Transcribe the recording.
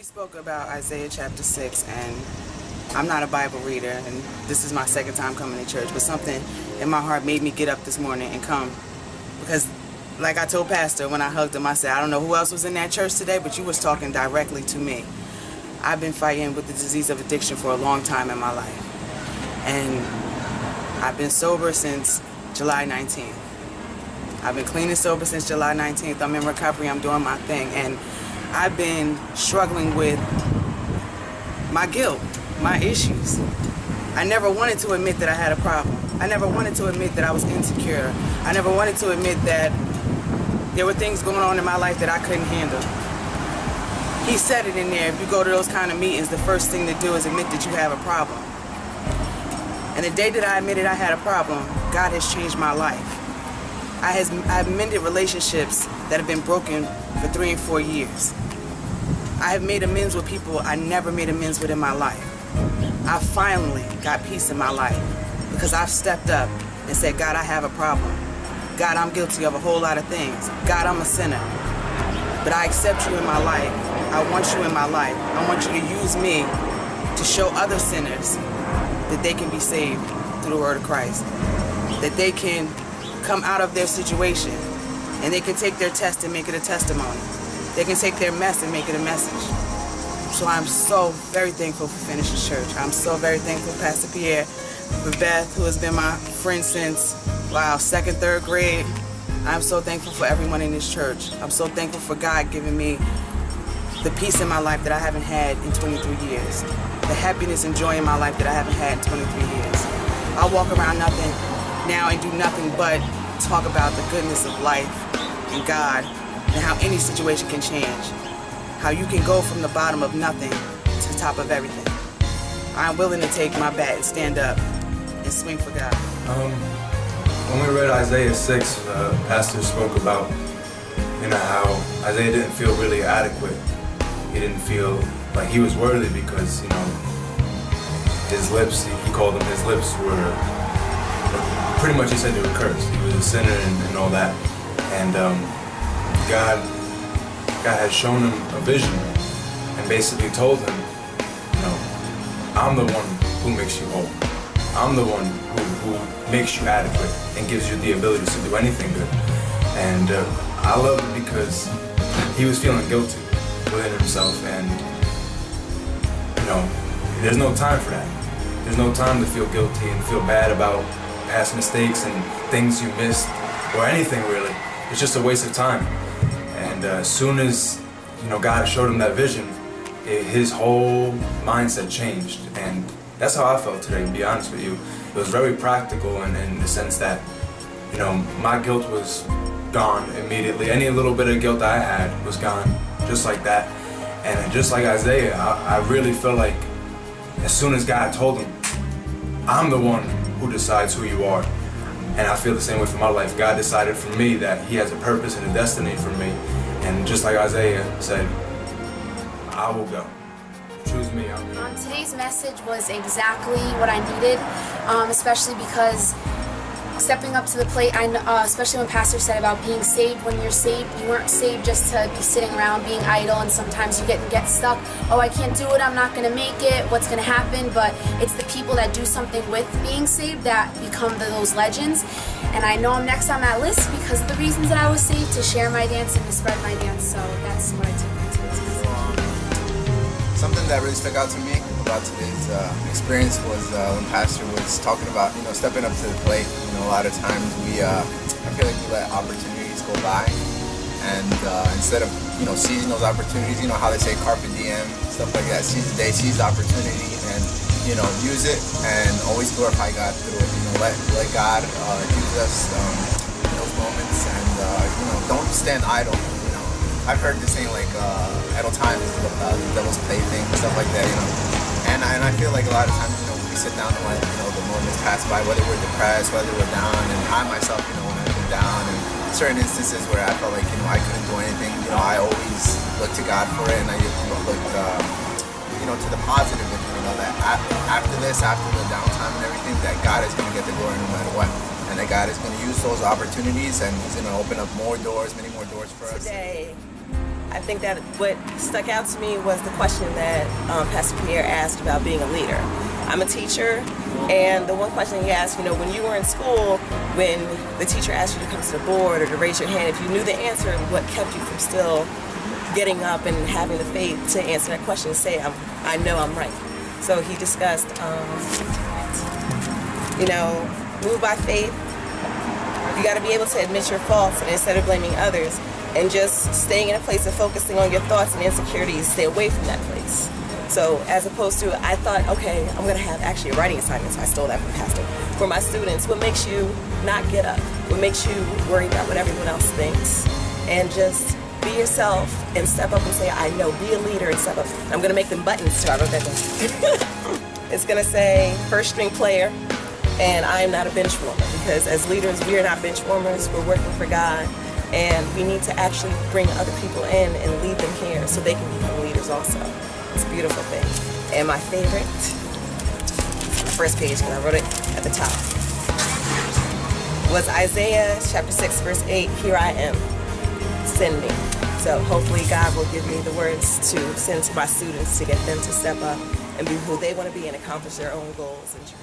He spoke about Isaiah chapter 6, and I'm not a Bible reader, and this is my second time coming to church, but something in my heart made me get up this morning and come, because like I told Pastor when I hugged him, I said, I don't know who else was in that church today, but you was talking directly to me. I've been fighting with the disease of addiction for a long time in my life, and I've been sober since July 19th. I've been clean and sober since July 19th. I'm in recovery, I'm doing my thing, and I've been struggling with my guilt, my issues. I never wanted to admit that I had a problem. I never wanted to admit that I was insecure. I never wanted to admit that there were things going on in my life that I couldn't handle. He said it in there, if you go to those kind of meetings, the first thing to do is admit that you have a problem. And the day that I admitted I had a problem, God has changed my life. I've mended relationships that have been broken for 3 and 4 years. I have made amends with people I never made amends with in my life. I finally got peace in my life because I've stepped up and said, God, I have a problem. God, I'm guilty of a whole lot of things. God, I'm a sinner. But I accept you in my life. I want you in my life. I want you to use me to show other sinners that they can be saved through the word of Christ. That they can come out of their situation and they can take their test and make it a testimony. They can take their mess and make it a message. So I'm so very thankful for Finishers Church. I'm so very thankful for Pastor Pierre, for Beth, who has been my friend since, wow, 2nd, 3rd grade. I'm so thankful for everyone in this church. I'm so thankful for God giving me the peace in my life that I haven't had in 23 years. The happiness and joy in my life that I haven't had in 23 years. I walk around nothing now and do nothing but talk about the goodness of life and God and how any situation can change. How you can go from the bottom of nothing to the top of everything. I'm willing to take my bat and stand up and swing for God. When we read Isaiah 6, Pastor spoke about, how Isaiah didn't feel really adequate. He didn't feel like he was worthy because, his lips, he called them, his lips were, pretty much he said they were cursed. He was a sinner and all that. And God had shown him a vision and basically told him, I'm the one who makes you whole. I'm the one who makes you adequate and gives you the ability to do anything good. And I love it because he was feeling guilty within himself, and there's no time for that. There's no time to feel guilty and feel bad about past mistakes and things you missed or anything really. It's just a waste of time. And as soon as God showed him that vision, his whole mindset changed. And that's how I felt today, to be honest with you. It was very practical in the sense that my guilt was gone immediately. Any little bit of guilt I had was gone, just like that. And just like Isaiah, I really feel like as soon as God told him, I'm the one who decides who you are. And I feel the same way for my life. God decided for me that he has a purpose and a destiny for me. And just like Isaiah said, I will go. Choose me, I'll be here. Today's message was exactly what I needed, especially because stepping up to the plate, especially when Pastor said about being saved. When you're saved, you weren't saved just to be sitting around being idle, and sometimes you get stuck. Oh, I can't do it, I'm not going to make it, what's going to happen? But it's the people that do something with being saved that become those legends. And I know I'm next on that list because of the reasons that I was saved, to share my dance and to spread my dance. So that's what I took from today's message. Something that really stuck out to me about today's experience was when Pastor was talking about, stepping up to the plate. A lot of times I feel like we let opportunities go by, and instead of, seizing those opportunities, how they say carpe diem, stuff like that, seize the day, seize the opportunity, and, use it, and always glorify God through it. Let God use us in those moments, and, don't stand idle. I've heard this saying like idle time is the devil's plaything, stuff like that, And I feel like a lot of times, we sit down and let the moments pass by, whether we're depressed, whether we're down, and I myself, when I've been down, and certain instances where I felt like I couldn't do anything, I always look to God for it, and I look to the positive, and that after this, after the downtime and everything, that God is going to get the glory no matter what. And that God is going to use those opportunities, and he's going to open up more doors, many more doors for us. Today, I think that what stuck out to me was the question that Pastor Pierre asked about being a leader. I'm a teacher, and the one question he asked, when you were in school, when the teacher asked you to come to the board or to raise your hand, if you knew the answer, what kept you from still getting up and having the faith to answer that question and say, I know I'm right. So he discussed, move by faith. You got to be able to admit your faults, and instead of blaming others and just staying in a place of focusing on your thoughts and insecurities, stay away from that place. So as opposed to, I thought, okay, I'm going to have actually a writing assignment, so I stole that from Pastor. For my students, what makes you not get up? What makes you worry about what everyone else thinks? And just be yourself and step up and say, I know, be a leader and step up. I'm going to make them buttons too. I wrote that down. It's going to say first string player, and I am not a bench warmer, because as leaders, we are not bench warmers. We're working for God, and we need to actually bring other people in and lead them here so they can become leaders also. It's a beautiful thing. And my favorite, the first page, because I wrote it at the top, was Isaiah chapter 6, verse 8, here I am, send me. So hopefully God will give me the words to send to my students to get them to step up and be who they want to be and accomplish their own goals and dreams.